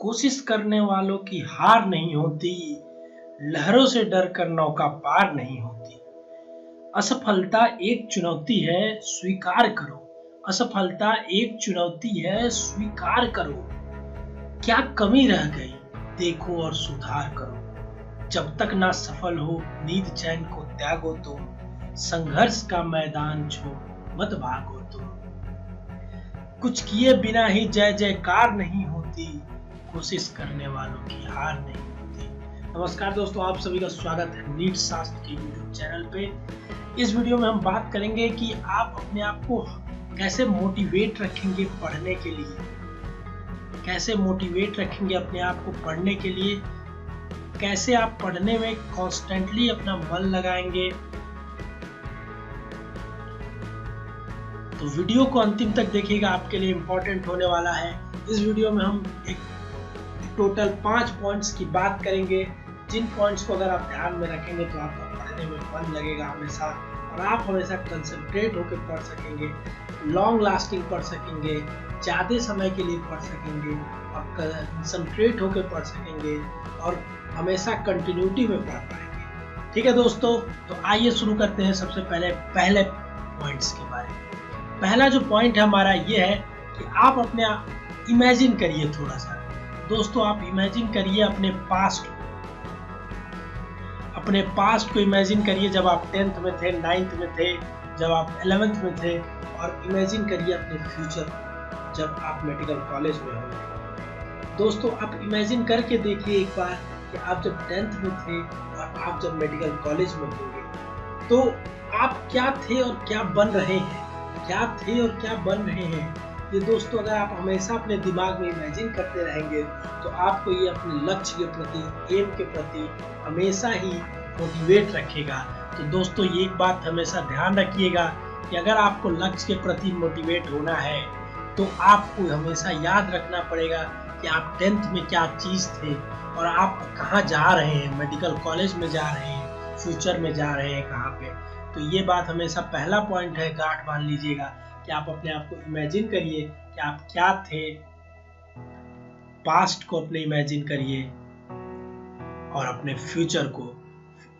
कोशिश करने वालों की हार नहीं होती, लहरों से डर कर नौका पार नहीं होती। असफलता एक चुनौती है, स्वीकार करो। असफलता एक चुनौती है, स्वीकार करो। क्या कमी रह गई, देखो और सुधार करो। जब तक ना सफल हो, नींद चैन को त्यागो तुम। संघर्ष का मैदान छोड़ मत भागो तुम। कुछ किए बिना ही जय जयकार नहीं होती, कोशिश करने वालों की हार नहीं होती। नमस्कार दोस्तों, आप सभी का स्वागत है नीट शास्त्र के यूट्यूब चैनल पे। इस वीडियो में हम बात करेंगे कि आप अपने आप को कैसे मोटिवेट रखेंगे पढ़ने के लिए, कैसे मोटिवेट रखेंगे अपने आप को पढ़ने के लिए, कैसे आप पढ़ने में कॉन्स्टेंटली अपना मन लगाएंगे। तो वीडियो को अंतिम तक देखिएगा, आपके लिए इम्पोर्टेंट होने वाला है। इस वीडियो में हम एक टोटल 5 पॉइंट्स की बात करेंगे, जिन पॉइंट्स को अगर आप ध्यान में रखेंगे तो आपका पढ़ने में मन लगेगा हमेशा, और आप हमेशा कंसंट्रेट होकर पढ़ सकेंगे, लॉन्ग लास्टिंग पढ़ सकेंगे, ज़्यादा समय के लिए पढ़ सकेंगे और कंसंट्रेट होकर पढ़ सकेंगे और हमेशा कंटिन्यूटी में पढ़ पाएंगे। ठीक है दोस्तों, तो आइए शुरू करते हैं सबसे पहले पॉइंट्स के बारे में। पहला जो पॉइंट है हमारा ये है कि आप अपने इमेजिन करिए थोड़ा सा। दोस्तों, आप इमेजिन करिए अपने पास्ट को इमेजिन करिए, जब आप 10th में थे, 9th में थे, जब आप 11th में थे, और इमेजिन करिए अपने फ्यूचर जब आप मेडिकल कॉलेज में होंगे। दोस्तों, आप इमेजिन करके देखिए एक बार कि आप जब 10th में थे और आप जब मेडिकल कॉलेज में होंगे तो आप क्या थे और क्या बन रहे हैं, ये दोस्तों अगर आप हमेशा अपने दिमाग में इमेजिन करते रहेंगे तो आपको ये अपने लक्ष्य के प्रति, एम के प्रति हमेशा ही मोटिवेट रखेगा। तो दोस्तों, ये एक बात हमेशा ध्यान रखिएगा कि अगर आपको लक्ष्य के प्रति मोटिवेट होना है तो आपको हमेशा याद रखना पड़ेगा कि आप 10th में क्या चीज़ थे और आप कहाँ जा रहे हैं, मेडिकल कॉलेज में जा रहे हैं, फ्यूचर में जा रहे हैं कहाँ पे। तो ये बात हमेशा पहला पॉइंट है, गांठ बांध लीजिएगा कि आप अपने आप को इमेजिन करिए कि आप क्या थे, पास्ट को अपने इमेजिन करिए और अपने फ्यूचर को,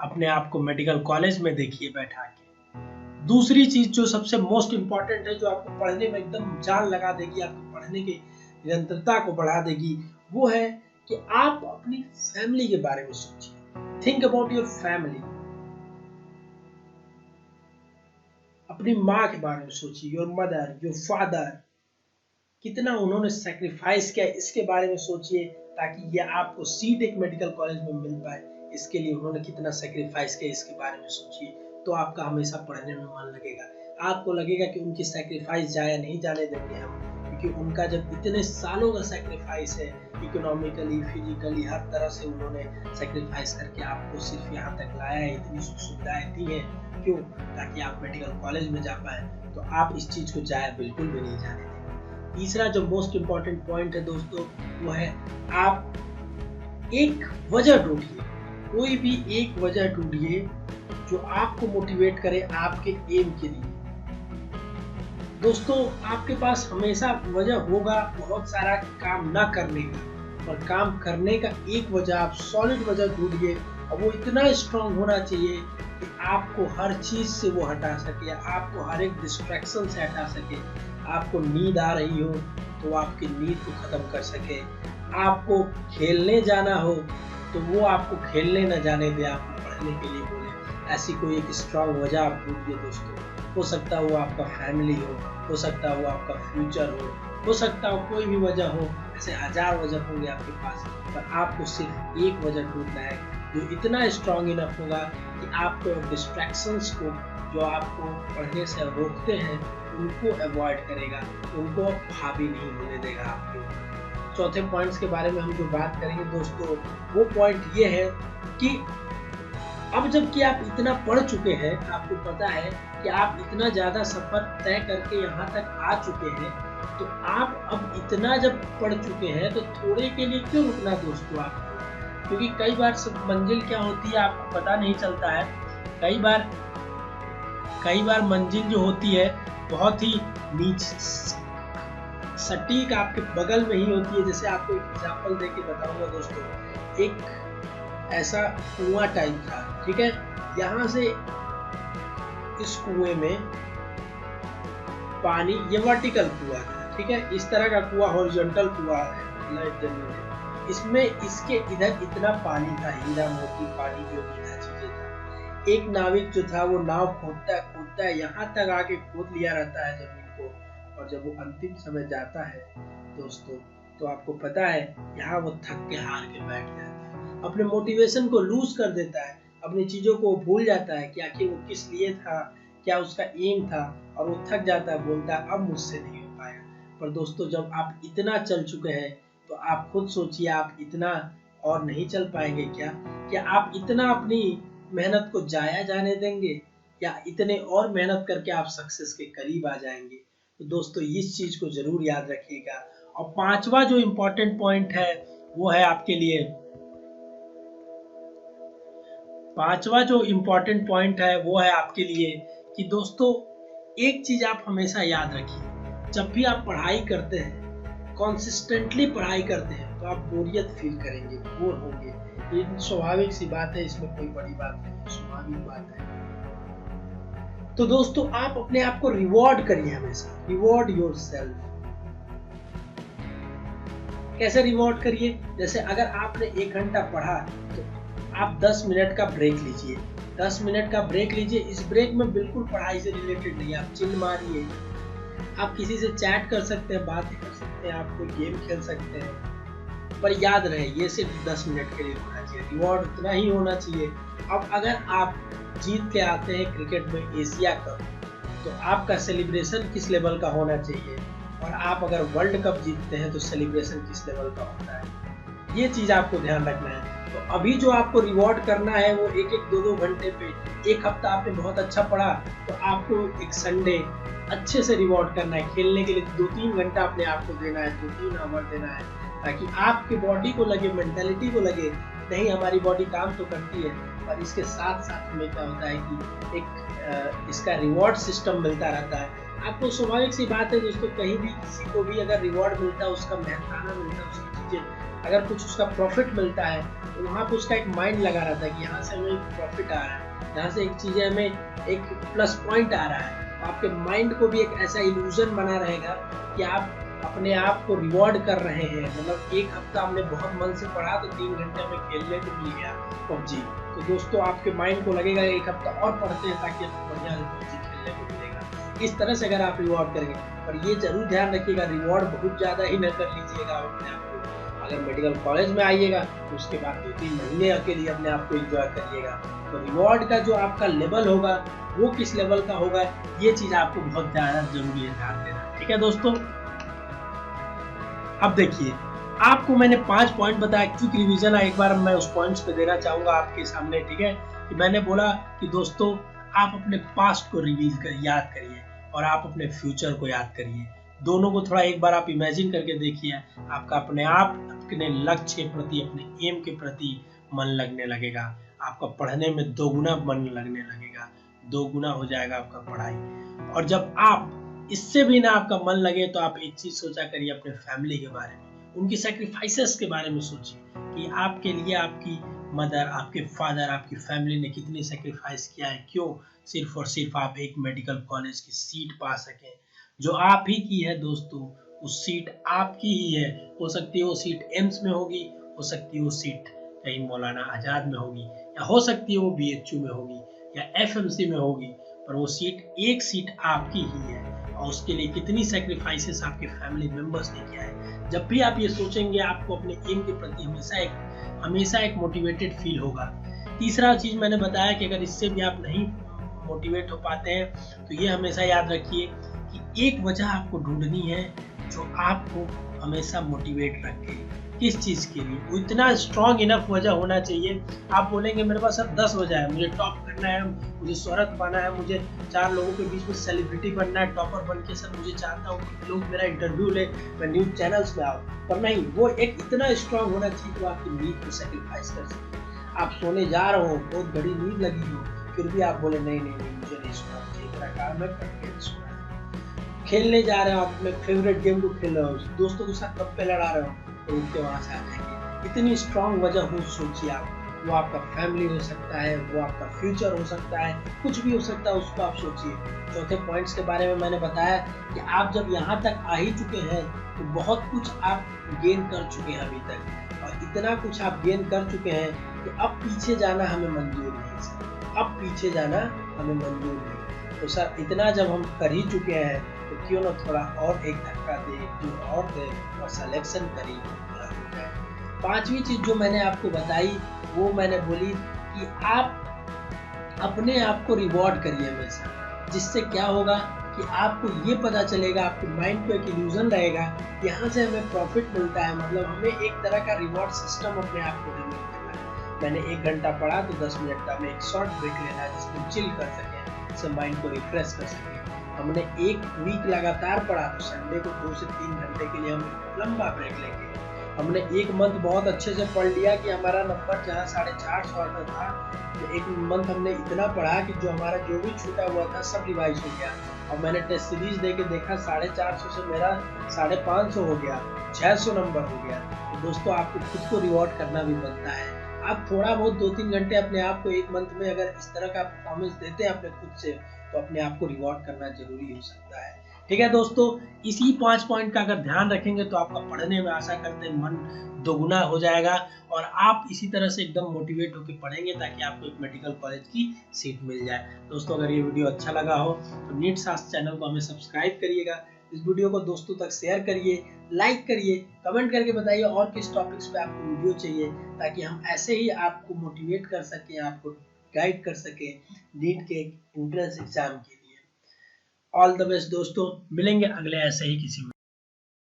अपने आप को मेडिकल कॉलेज में देखिए बैठा के। दूसरी चीज जो सबसे मोस्ट इम्पॉर्टेंट है, जो आपको पढ़ने में एकदम जान लगा देगी, आपको पढ़ने की निरंतरता को बढ़ा देगी, वो है कि आप अपनी फैमिली के बारे में सोचिए। Think about your family. अपनी माँ के बारे में सोचिए, योर मदर, योर फादर, कितना उन्होंने सैक्रिफाइस किया, इसके बारे में सोचिए, ताकि ये आपको सीट एक मेडिकल कॉलेज में मिल पाए। इसके लिए उन्होंने कितना सैक्रिफाइस किया, इसके बारे में सोचिए, तो आपका हमेशा पढ़ने में मन लगेगा। आपको लगेगा कि उनकी सैक्रिफाइस जाया नहीं जाने देंगे हम, क्योंकि उनका जब इतने सालों का सैक्रिफाइस है, इकोनॉमिकली, फिजिकली, हर तरह से उन्होंने सैक्रिफाइस करके आपको सिर्फ यहाँ तक लाया है, इतनी सुविधाएं दी है। क्यों? ताकि आप मेडिकल कॉलेज में जा पाए। तो आप इस चीज को जाया बिल्कुल भी नहीं जाने देंगे। तीसरा जो मोस्ट इम्पॉर्टेंट पॉइंट है दोस्तों, वो है आप एक वजह ढूंढिए, कोई भी एक वजह ढूंढिए जो आपको मोटिवेट करे आपके एम के लिए। दोस्तों, आपके पास हमेशा वजह होगा बहुत सारा काम ना करने का, और काम करने का एक वजह, आप सॉलिड वजह ढूंढिए, और वो इतना स्ट्रांग होना चाहिए कि आपको हर चीज से वो हटा सके, आपको हर एक डिस्ट्रैक्शन से हटा सके। आपको नींद आ रही हो तो आपकी नींद को खत्म कर सके, आपको खेलने जाना हो तो वो आपको खेलने न जाने दे, आपको पढ़ने के लिए बोले। ऐसी कोई एक स्ट्रांग वजह आप ढूंढिए दोस्तों। हो सकता है वो आपका फैमिली हो सकता है वो आपका फ्यूचर हो सकता है कोई भी वजह हो। ऐसे 1000 वजह होंगे आपके पास, पर आपको सिर्फ एक वजह ढूंढना है जो इतना स्ट्रांग इनफ होगा कि आपको डिस्ट्रैक्शंस को, जो आपको पढ़ने से रोकते हैं, उनको अवॉइड करेगा, उनको हावी नहीं होने देगा आपके ऊपर। चौथे पॉइंट्स के बारे में हम जो बात करेंगे दोस्तों, वो पॉइंट ये है कि अब जबकि आप इतना पढ़ चुके हैं, आपको पता है कि आप इतना ज़्यादा सफ़र तय करके यहाँ तक आ चुके हैं, तो आप अब इतना जब पढ़ चुके हैं तो थोड़े के लिए क्यों रुकना दोस्तों आपको? क्योंकि कई बार सब मंजिल क्या होती है आपको पता नहीं चलता है। कई बार मंजिल जो होती है बहुत ही नीचे सटीक आपके बगल में ही होती है। जैसे आपको एक एग्जांपल देके बताऊंगा दोस्तों, एक ऐसा कुआं टाइप था, ठीक है, यहाँ से इस कुएं में पानी, ये वर्टिकल कुआं था, ठीक है, इस तरह का कुआं हॉरिजॉन्टल कुआं है, इसमें इसके इधर इतना पानी था, हीरा मोती पानी जो भी था चीजें था। एक नाविक जो था वो नाव खोदता है यहाँ तक आके खोद लिया रहता है जमीन को, और जब वो अंतिम समय जाता है दोस्तों, तो आपको पता है यहाँ वो थक के हार के बैठ जाता है, अपने मोटिवेशन को लूज कर देता है, अपनी चीजों को भूल जाता है कि आखिर वो किस लिए था, क्या उसका एम था, और वो थक जाता है, बोलता है अब मुझसे नहीं हो पाएगा। पर दोस्तों जब आप इतना चल चुके हैं तो आप खुद सोचिए, आप इतना और नहीं चल पाएंगे क्या आप इतना अपनी मेहनत को जाया जाने देंगे, या इतने और मेहनत करके आप सक्सेस के करीब आ जाएंगे। तो दोस्तों इस चीज को जरूर याद रखिएगा। और पांचवा जो इम्पोर्टेंट पॉइंट है वो है आपके लिए, पांचवा जो इम्पोर्टेंट पॉइंट है वो है आपके लिए कि दोस्तों एक चीज आप हमेशा याद रखिए, जब भी आप पढ़ाई करते हैं, कॉन्सिस्टेंटली पढ़ाई करते हैं, तो आप बोरियत फील करेंगे, बोर होंगे। ये स्वाभाविक सी बात है, इसमें कोई बड़ी बात नहीं, स्वाभाविक बात है। तो दोस्तों आप अपने आप को रिवॉर्ड करिए, हमेशा रिवॉर्ड योरसेल्फ। कैसे रिवॉर्ड करिए? जैसे अगर आपने 1 घंटा पढ़ा तो आप 10 मिनट का ब्रेक लीजिए, 10 मिनट का ब्रेक लीजिए। इस ब्रेक में बिल्कुल पढ़ाई से रिलेटेड नहीं, आप चिल मारिए, आप किसी से चैट कर सकते हैं, बातें कर सकते हैं, आप कोई गेम खेल सकते हैं, पर याद रहे ये सिर्फ 10 मिनट के लिए होना चाहिए, रिवॉर्ड उतना ही होना चाहिए। अब अगर आप जीत के आते हैं क्रिकेट में एशिया कप, तो आपका सेलिब्रेशन किस लेवल का होना चाहिए, और आप अगर वर्ल्ड कप जीतते हैं तो सेलिब्रेशन किस लेवल का होता है, ये चीज आपको ध्यान रखना है। तो अभी जो आपको रिवॉर्ड करना है वो 1-1, 2-2 घंटे पे, एक हफ्ता आपने बहुत अच्छा पढ़ा तो आपको एक संडे अच्छे से रिवॉर्ड करना है, खेलने के लिए 2-3 घंटा अपने आप को देना है, 2-3 आवर देना है, ताकि आपके बॉडी को लगे, मेंटालिटी को लगे नहीं हमारी बॉडी काम तो करती है, और इसके साथ साथ हमें क्या होता है कि एक इसका रिवॉर्ड सिस्टम मिलता रहता है। आपको स्वाभाविक सी बात है दोस्तों, कहीं भी किसी को भी अगर रिवॉर्ड मिलता है, उसका मेहनताना मिलता है, उसकी चीजें अगर कुछ उसका प्रॉफिट मिलता है, तो वहाँ पे उसका एक माइंड लगा रहता है कि यहाँ से हमें प्रॉफिट आ रहा है, यहाँ से एक चीजें हमें एक प्लस पॉइंट आ रहा है। आपके माइंड को भी एक ऐसा इल्यूजन बना रहेगा कि आप अपने आप को रिवॉर्ड कर रहे हैं। मतलब 1 हफ्ता हमने बहुत मन से पढ़ा तो 3 घंटे में खेलने को मिल गया पबजी, तो दोस्तों आपके माइंड को लगेगा 1 हफ्ता और पढ़ते हैं ताकि आपको बढ़िया पबजी खेलने को मिलेगा। इस तरह से अगर आप रिवॉर्ड करेंगे, पर ये जरूर ध्यान रखिएगा रिवॉर्ड बहुत ज्यादा ही न कर लीजिएगा अपने आप को। अगर मेडिकल कॉलेज में आइएगा तो उसके बाद 2-3 महीने के लिए अपने आप को एंजॉय करिएगा। तो रिवॉर्ड का जो आपका लेवल होगा वो किस लेवल का होगा, ये चीज आपको बहुत ज्यादा जरूरी है ध्यान देना। ठीक है दोस्तों, अब देखिए आपको मैंने 5 पॉइंट बताया, क्विक रिवीजन एक बार मैं उस पॉइंट्स पे देना चाहूंगा आपके सामने। ठीक है, कि मैंने बोला कि दोस्तों आप अपने पास्ट को रिवील कर याद करिए और आप अपने फ्यूचर को याद करिए, दोनों को थोड़ा एक बार आप इमेजिन करके देखिए, आपका अपने आप अपने लक्ष्य के प्रति, अपने एम के प्रति मन लगने लगेगा, आपका पढ़ने में 2 गुना मन लगने लगेगा, 2 गुना हो जाएगा आपका पढ़ाई। और जब आप इससे भी ना आपका मन लगे तो आप एक चीज सोचा करिए अपने फैमिली के बारे में, उनकी सैक्रिफाइसेस के बारे में सोचिए कि आपके लिए आपकी मदर, आपके फादर, आपकी फैमिली ने कितनी सैक्रिफाइस किया है, क्यों? सिर्फ और सिर्फ आप एक मेडिकल कॉलेज की सीट पा सकें, जो आप ही की है दोस्तों, उस सीट आपकी ही है। हो सकती है वो सीट एम्स में होगी, हो सकती है वो सीट कहीं मौलाना आजाद में होगी, या हो सकती है वो BHU में होगी या FMC में होगी, पर वो सीट एक सीट आपकी ही है, और उसके लिए कितनी सैक्रिफाइसेस आपके फैमिली मेंबर्स ने किया है। जब भी आप ये सोचेंगे आपको अपने एम के प्रति हमेशा एक मोटिवेटेड फील होगा। तीसरा चीज मैंने बताया कि अगर इससे भी आप नहीं मोटिवेट हो पाते हैं तो ये हमेशा याद रखिए कि एक वजह आपको ढूंढनी है जो आपको हमेशा मोटिवेट रखे। किस चीज के लिए? वो इतना स्ट्रॉन्ग इनफ वजह होना चाहिए। आप बोलेंगे मेरे पास सर 10 वजह है, मुझे टॉप करना है, मुझे शोहरत पाना है, मुझे 4 लोगों के बीच में सेलिब्रिटी बनना है, टॉपर बन के सर मुझे चाहता हूँ कि लोग मेरा इंटरव्यू ले, मैं न्यूज चैनल्स में आऊँ। पर नहीं, वो एक इतना स्ट्रॉन्ग होना चाहिए कि आपकी नींद को सेक्रीफाइस कर सके। आप सोने जा रहे हो, बहुत बड़ी नींद लगी हो, फिर भी आप बोले नहीं मुझे नहीं सोना चाहिए, मेरा काम है करके सोना। खेलने जा रहे हो, आप अपने फेवरेट गेम को खेल रहे हो, दोस्तों के साथ गप्पे लड़ा रहे हो, तो उठ के वहां से आ जाएंगे। इतनी स्ट्रांग वजह हो, सोचिए आप। वो आपका फैमिली हो सकता है, वो आपका फ्यूचर हो सकता है, कुछ भी हो सकता है, उसको आप सोचिए। चौथे पॉइंट्स के बारे में मैंने बताया कि आप जब यहाँ तक आ ही चुके हैं तो बहुत कुछ आप गेन कर चुके हैं अभी तक, और इतना कुछ आप गेन कर चुके हैं कि अब पीछे जाना हमें मंजूर नहीं सर, अब पीछे जाना हमें मंजूर नहीं। तो सर इतना जब हम कर ही चुके हैं तो क्यों ना थोड़ा और एक धक्का दे, जो और दे, और सिलेक्शन करी पूरा हो जाए। पांचवी चीज जो मैंने आपको बताई वो मैंने बोली कि आप अपने आप को रिवॉर्ड करिए हमेशा, जिससे क्या होगा कि आपको ये पता चलेगा, आपके माइंड को एक इल्यूजन रहेगा, यहाँ से हमें प्रॉफिट मिलता है, मतलब हमें एक तरह का रिवॉर्ड सिस्टम अपने आप को डेवलप करना है। मैंने 1 घंटा पढ़ा तो 10 मिनट का हमें एक शॉर्ट ब्रेक लेना है, जिसमें चिल कर सकें, जिससे माइंड को रिफ्रेश कर सकें। हमने 1 वीक लगातार पढ़ा तो संडे को 2 से 3 घंटे के लिए हम लंबा ब्रेक लेंगे। हमने 1 मंथ बहुत अच्छे से पढ़ लिया कि हमारा नंबर जहाँ 450 आता था, तो 1 मंथ हमने इतना पढ़ा कि जो हमारा जो भी छूटा हुआ था सब रिवाइज हो गया। और मैंने टेस्ट सीरीज दे के देखा 450 से मेरा 550 हो गया, 600 नंबर हो गया। तो दोस्तों आपको खुद को रिवॉर्ड करना भी बनता है। आप थोड़ा बहुत 2-3 घंटे अपने आप को 1 मंथ में अगर इस तरह का परफॉर्मेंस देते हैं अपने खुद से, तो अपने आप को रिवॉर्ड करना जरूरी हो सकता है। ठीक है दोस्तों, इसी 5 पॉइंट का अगर ध्यान रखेंगे तो आपका पढ़ने में आशा करते हैं मन दोगुना हो जाएगा, और आप इसी तरह से एकदम मोटिवेट होकर पढ़ेंगे ताकि आपको एक मेडिकल कॉलेज की सीट मिल जाए। दोस्तों अगर ये वीडियो अच्छा लगा हो तो नीट शास्त्र चैनल को हमें सब्सक्राइब करिएगा, इस वीडियो को दोस्तों तक शेयर करिए, लाइक करिए, कमेंट करके बताइए और किस टॉपिक्स पे आपको वीडियो चाहिए, ताकि हम ऐसे ही आपको मोटिवेट कर सकें, आपको गाइड कर सकें नीट के एंट्रेंस एग्जाम के लिए। ऑल द बेस्ट दोस्तों, मिलेंगे अगले ऐसे ही किसी